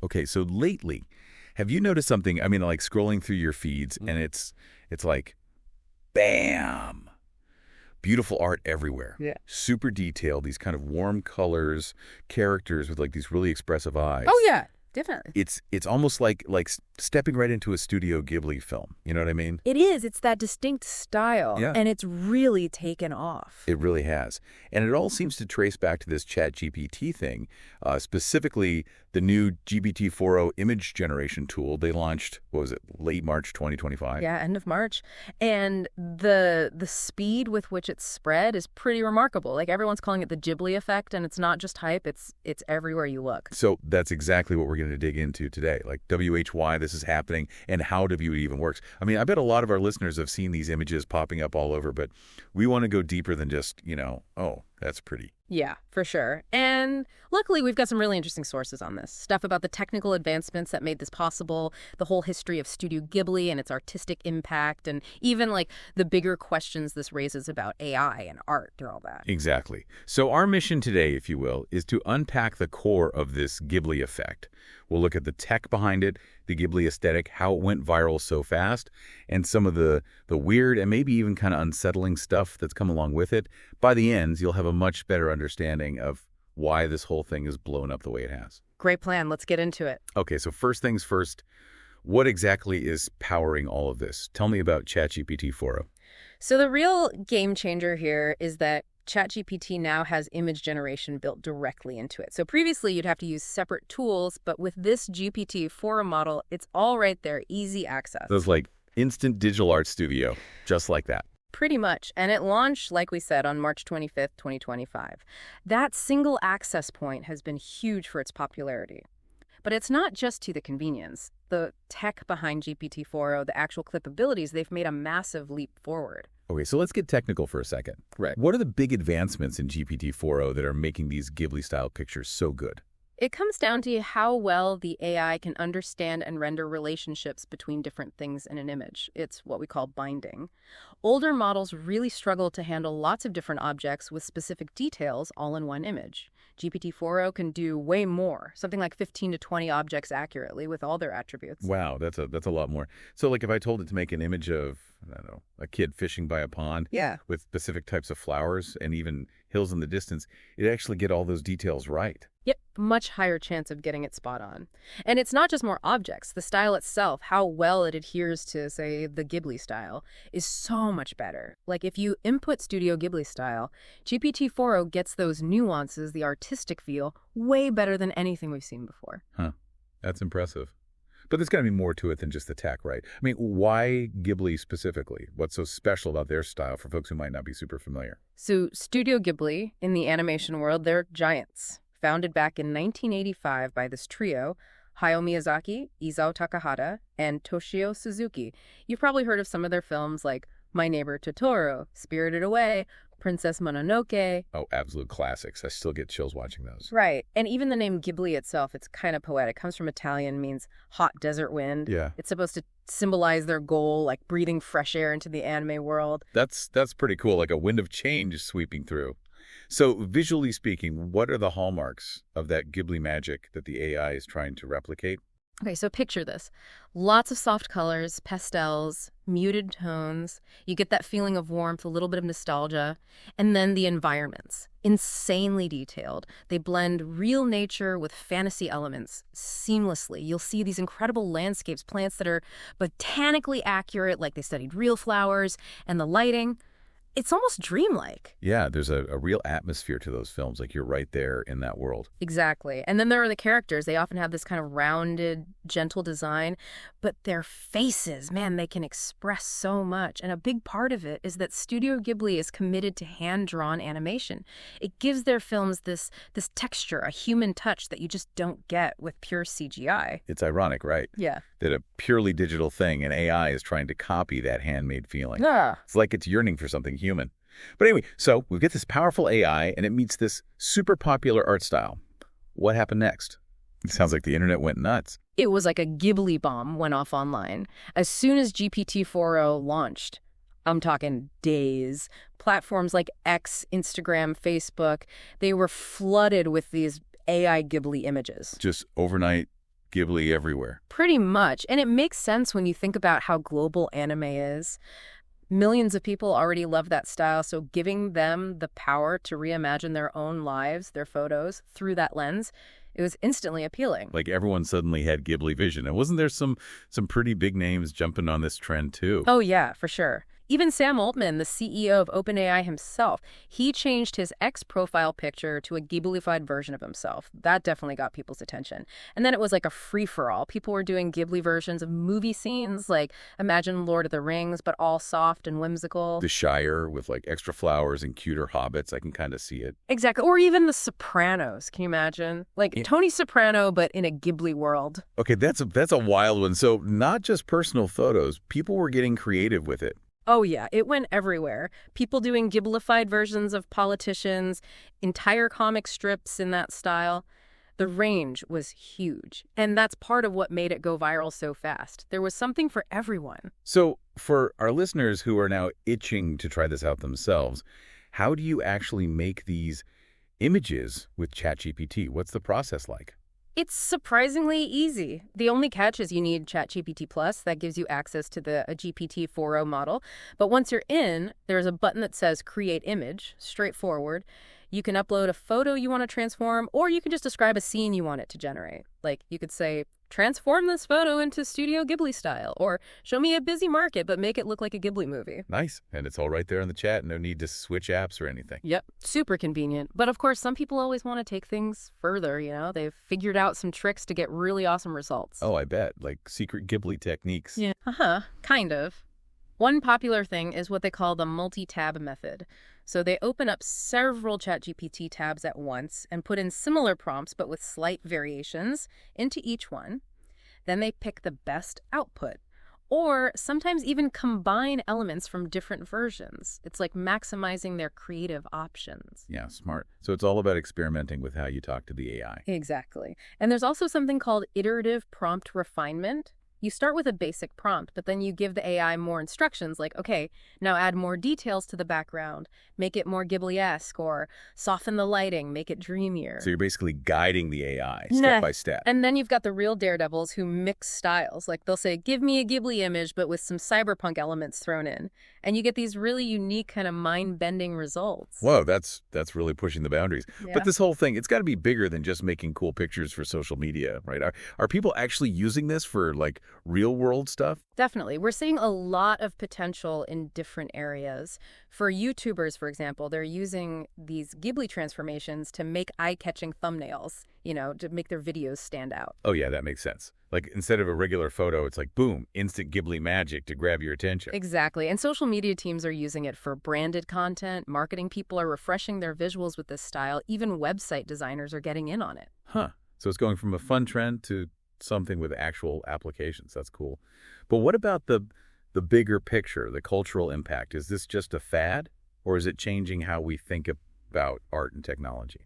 Okay, so lately, have you noticed something? I mean, like scrolling through your feeds, and it's like, bam! Beautiful art everywhere. Yeah. Super detailed, these kind of warm colors, characters with like these really expressive eyes. Oh, yeah, definitely. It's almost like stepping right into a Studio Ghibli film. You know what I mean? It is. It's that distinct style. Yeah. And it's really taken off. It really has. And it all seems to trace back to this ChatGPT thing, specifically the new GPT-4o image generation tool they launched, what was it, late March 2025? Yeah, end of March. And the speed with which it's spread is pretty remarkable. Like, everyone's calling it the Ghibli effect, and it's not just hype, it's everywhere you look. So that's exactly what we're going to dig into today, like why this is happening and how W even works. I mean, I bet a lot of our listeners have seen these images popping up all over, but we want to go deeper than just, oh, that's pretty. Yeah, for sure. And luckily, we've got some really interesting sources on this. Stuff about the technical advancements that made this possible, the whole history of Studio Ghibli and its artistic impact, and even like the bigger questions this raises about AI and art through all that. Exactly. So our mission today, if you will, is to unpack the core of this Ghibli effect. We'll look at the tech behind it, the Ghibli aesthetic, how it went viral so fast, and some of the weird and maybe even kind of unsettling stuff that's come along with it. By the end, you'll have a much better understanding of why this whole thing is blown up the way it has. Great plan. Let's get into it. Okay, so first things first, what exactly is powering all of this? Tell me about ChatGPT 4o. So the real game changer here is that ChatGPT now has image generation built directly into it. So previously, you'd have to use separate tools, but with this GPT-4o model, it's all right there, easy access. So it's like instant digital art studio, just like that. Pretty much. And it launched, like we said, on March 25th, 2025. That single access point has been huge for its popularity. But it's not just to the convenience. The tech behind GPT-4o, the actual clipabilities, they've made a massive leap forward. Okay, so let's get technical for a second. Right. What are the big advancements in GPT-4o that are making these Ghibli-style pictures so good? It comes down to how well the AI can understand and render relationships between different things in an image. It's what we call binding. Older models really struggle to handle lots of different objects with specific details all in one image. GPT-4o can do way more, something like 15 to 20 objects accurately with all their attributes. Wow, that's a lot more. So like if I told it to make an image of, I don't know, a kid fishing by a pond with specific types of flowers and even hills in the distance, it'd actually get all those details right. Yep, much higher chance of getting it spot on. And it's not just more objects. The style itself, how well it adheres to, say, the Ghibli style, is so much better. Like if you input Studio Ghibli style, GPT-4o gets those nuances, the artistic feel, way better than anything we've seen before. Huh, that's impressive. But there's got to be more to it than just the tech, right? I mean, why Ghibli specifically? What's so special about their style for folks who might not be super familiar? So Studio Ghibli, in the animation world, they're giants. Founded back in 1985 by this trio, Hayao Miyazaki, Isao Takahata, and Toshio Suzuki. You've probably heard of some of their films like My Neighbor Totoro, Spirited Away, Princess Mononoke. Oh, absolute classics. I still get chills watching those. Right. And even the name Ghibli itself, it's kind of poetic. It comes from Italian, means hot desert wind. Yeah. It's supposed to symbolize their goal, like breathing fresh air into the anime world. That's pretty cool, like a wind of change sweeping through. So visually speaking, what are the hallmarks of that Ghibli magic that the AI is trying to replicate? Okay, so picture this. Lots of soft colors, pastels, muted tones. You get that feeling of warmth, a little bit of nostalgia. And then the environments, insanely detailed. They blend real nature with fantasy elements seamlessly. You'll see these incredible landscapes, plants that are botanically accurate, like they studied real flowers, and the lighting. It's almost dreamlike. Yeah, there's a real atmosphere to those films, like you're right there in that world. Exactly. And then there are the characters. They often have this kind of rounded, gentle design, but their faces, man, they can express so much. And a big part of it is that Studio Ghibli is committed to hand-drawn animation. It gives their films this texture, a human touch that you just don't get with pure CGI. It's ironic, right? Yeah. That a purely digital thing, and AI is trying to copy that handmade feeling. Yeah. It's like it's yearning for something human. But anyway, so we get this powerful AI, and it meets this super popular art style. What happened next? It sounds like the internet went nuts. It was like a Ghibli bomb went off online. As soon as GPT-4o launched, I'm talking days, platforms like X, Instagram, Facebook, they were flooded with these AI Ghibli images. Just overnight Ghibli everywhere. Pretty much. And it makes sense when you think about how global anime is. Millions of people already love that style, so giving them the power to reimagine their own lives, their photos, through that lens, it was instantly appealing. Like everyone suddenly had Ghibli vision. And wasn't there some pretty big names jumping on this trend too? Oh, yeah, for sure. Even Sam Altman, the CEO of OpenAI himself, he changed his X profile picture to a Ghibli-fied version of himself. That definitely got people's attention. And then it was like a free-for-all. People were doing Ghibli versions of movie scenes, like imagine Lord of the Rings, but all soft and whimsical. The Shire with like extra flowers and cuter hobbits. I can kind of see it. Exactly. Or even The Sopranos. Can you imagine? Like Tony Soprano, but in a Ghibli world. Okay, that's a wild one. So not just personal photos. People were getting creative with it. Oh, yeah, it went everywhere. People doing Ghibli-fied versions of politicians, entire comic strips in that style. The range was huge, and that's part of what made it go viral so fast. There was something for everyone. So for our listeners who are now itching to try this out themselves, how do you actually make these images with ChatGPT? What's the process like? It's surprisingly easy. The only catch is you need ChatGPT Plus. That gives you access to the GPT 4.0 model. But once you're in, there's a button that says Create Image, straightforward. You can upload a photo you want to transform, or you can just describe a scene you want it to generate. Like you could say, transform this photo into Studio Ghibli style, or show me a busy market, but make it look like a Ghibli movie. Nice. And it's all right there in the chat. No need to switch apps or anything. Yep. Super convenient. But of course, some people always want to take things further, you know? They've figured out some tricks to get really awesome results. Oh, I bet. Like secret Ghibli techniques. Yeah. Kind of. One popular thing is what they call the multi-tab method. So they open up several ChatGPT tabs at once and put in similar prompts but with slight variations into each one. Then they pick the best output, or sometimes even combine elements from different versions. It's like maximizing their creative options. Yeah, smart. So it's all about experimenting with how you talk to the AI. Exactly. And there's also something called iterative prompt refinement. You start with a basic prompt, but then you give the AI more instructions like, okay, now add more details to the background, make it more Ghibli-esque, or soften the lighting, make it dreamier. So you're basically guiding the AI step by step. And then you've got the real daredevils who mix styles. Like they'll say, give me a Ghibli image, but with some cyberpunk elements thrown in. And you get these really unique kind of mind-bending results. Whoa, that's really pushing the boundaries. Yeah. But this whole thing, it's got to be bigger than just making cool pictures for social media, right? Are people actually using this for like real world stuff? Definitely. We're seeing a lot of potential in different areas. For YouTubers, for example, they're using these Ghibli transformations to make eye-catching thumbnails, you know, to make their videos stand out. Oh, yeah, that makes sense. Like instead of a regular photo, it's like, boom, instant Ghibli magic to grab your attention. Exactly. And social media teams are using it for branded content. Marketing people are refreshing their visuals with this style. Even website designers are getting in on it. Huh. So it's going from a fun trend to something with actual applications. That's cool. But what about the bigger picture, the cultural impact? Is this just a fad, or is it changing how we think about art and technology?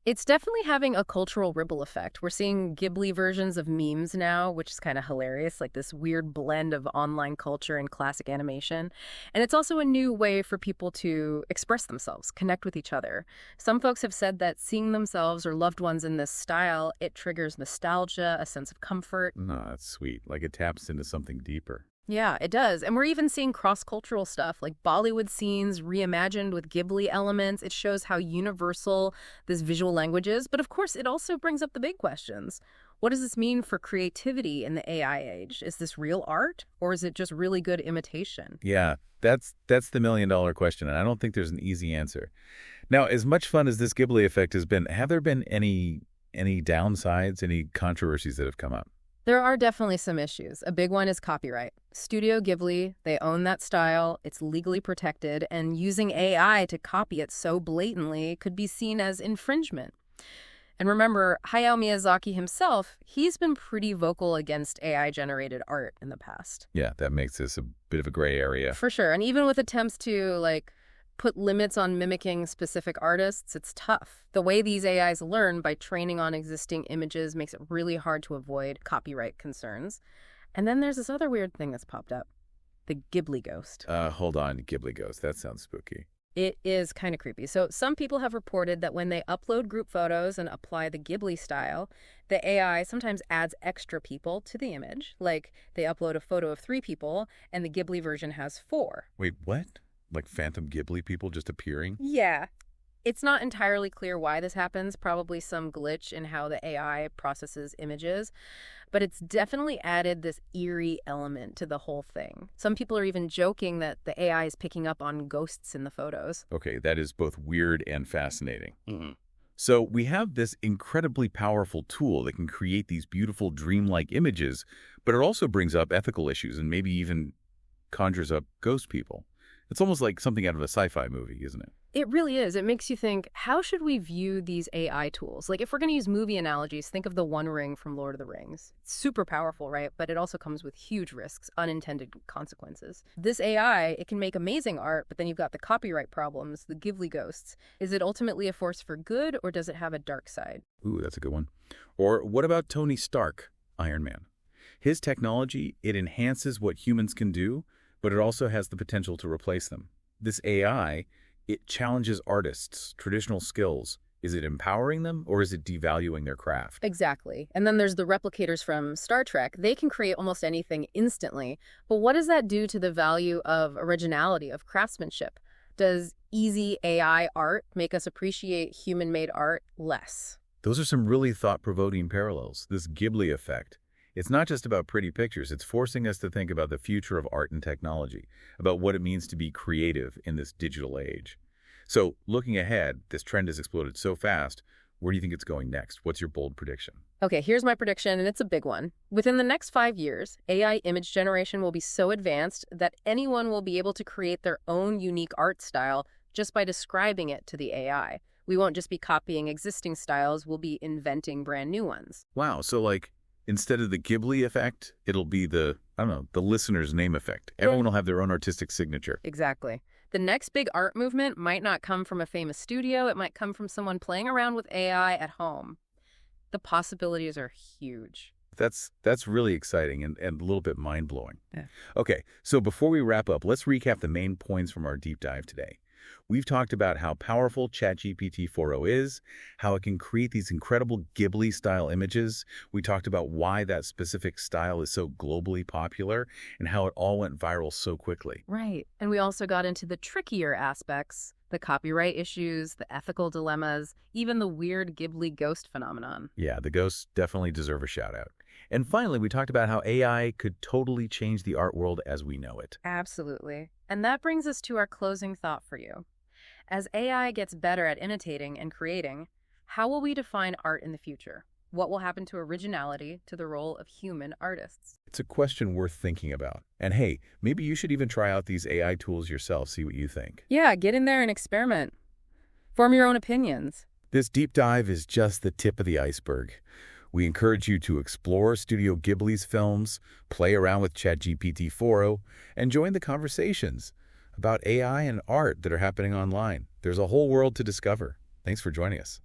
It's definitely having a cultural ripple effect. We're seeing Ghibli versions of memes now, which is kind of hilarious, like this weird blend of online culture and classic animation. And it's also a new way for people to express themselves, connect with each other. Some folks have said that seeing themselves or loved ones in this style, it triggers nostalgia, a sense of comfort. No, that's sweet. Like it taps into something deeper. Yeah, it does. And we're even seeing cross-cultural stuff like Bollywood scenes reimagined with Ghibli elements. It shows how universal this visual language is. But of course, it also brings up the big questions. What does this mean for creativity in the AI age? Is this real art, or is it just really good imitation? Yeah, that's the million-dollar question, and I don't think there's an easy answer. Now, as much fun as this Ghibli effect has been, have there been any downsides, any controversies that have come up? There are definitely some issues. A big one is copyright. Studio Ghibli, they own that style, it's legally protected, and using AI to copy it so blatantly could be seen as infringement. And remember, Hayao Miyazaki himself, he's been pretty vocal against AI-generated art in the past. Yeah, that makes this a bit of a gray area. For sure. And even with attempts to, put limits on mimicking specific artists, it's tough. The way these AIs learn by training on existing images makes it really hard to avoid copyright concerns. And then there's this other weird thing that's popped up. The Ghibli ghost. Hold on, Ghibli ghost. That sounds spooky. It is kind of creepy. So some people have reported that when they upload group photos and apply the Ghibli style, the AI sometimes adds extra people to the image. Like they upload a photo of 3 people and the Ghibli version has 4. Wait, what? Like phantom Ghibli people just appearing? Yeah. It's not entirely clear why this happens, probably some glitch in how the AI processes images, but it's definitely added this eerie element to the whole thing. Some people are even joking that the AI is picking up on ghosts in the photos. Okay, that is both weird and fascinating. So we have this incredibly powerful tool that can create these beautiful dreamlike images, but it also brings up ethical issues and maybe even conjures up ghost people. It's almost like something out of a sci-fi movie, isn't it? It really is. It makes you think, how should we view these AI tools? Like, if we're going to use movie analogies, think of the One Ring from Lord of the Rings. It's super powerful, right? But it also comes with huge risks, unintended consequences. This AI, it can make amazing art, but then you've got the copyright problems, the Ghibli ghosts. Is it ultimately a force for good, or does it have a dark side? Ooh, that's a good one. Or what about Tony Stark, Iron Man? His technology, it enhances what humans can do, but it also has the potential to replace them. This AI, it challenges artists' traditional skills. Is it empowering them or is it devaluing their craft? Exactly. And then there's the replicators from Star Trek. They can create almost anything instantly. But what does that do to the value of originality, of craftsmanship? Does easy AI art make us appreciate human-made art less? Those are some really thought-provoking parallels. This Ghibli effect. It's not just about pretty pictures. It's forcing us to think about the future of art and technology, about what it means to be creative in this digital age. So, looking ahead, this trend has exploded so fast. Where do you think it's going next? What's your bold prediction? Okay, here's my prediction, and it's a big one. Within the next 5 years, AI image generation will be so advanced that anyone will be able to create their own unique art style just by describing it to the AI. We won't just be copying existing styles, we'll be inventing brand new ones. Wow, so like, instead of the Ghibli effect, it'll be the, I don't know, the listener's name effect. Everyone will have their own artistic signature. Exactly. The next big art movement might not come from a famous studio. It might come from someone playing around with AI at home. The possibilities are huge. That's really exciting and a little bit mind-blowing. Yeah. Okay, so before we wrap up, let's recap the main points from our deep dive today. We've talked about how powerful ChatGPT 4.0 is, how it can create these incredible Ghibli-style images. We talked about why that specific style is so globally popular and how it all went viral so quickly. Right. And we also got into the trickier aspects, the copyright issues, the ethical dilemmas, even the weird Ghibli ghost phenomenon. Yeah, the ghosts definitely deserve a shout-out. And finally, we talked about how AI could totally change the art world as we know it. Absolutely. And that brings us to our closing thought for you. As AI gets better at imitating and creating, how will we define art in the future? What will happen to originality, to the role of human artists? It's a question worth thinking about. And hey, maybe you should even try out these AI tools yourself, see what you think. Yeah, get in there and experiment. Form your own opinions. This deep dive is just the tip of the iceberg. We encourage you to explore Studio Ghibli's films, play around with ChatGPT 4.0, and join the conversations about AI and art that are happening online. There's a whole world to discover. Thanks for joining us.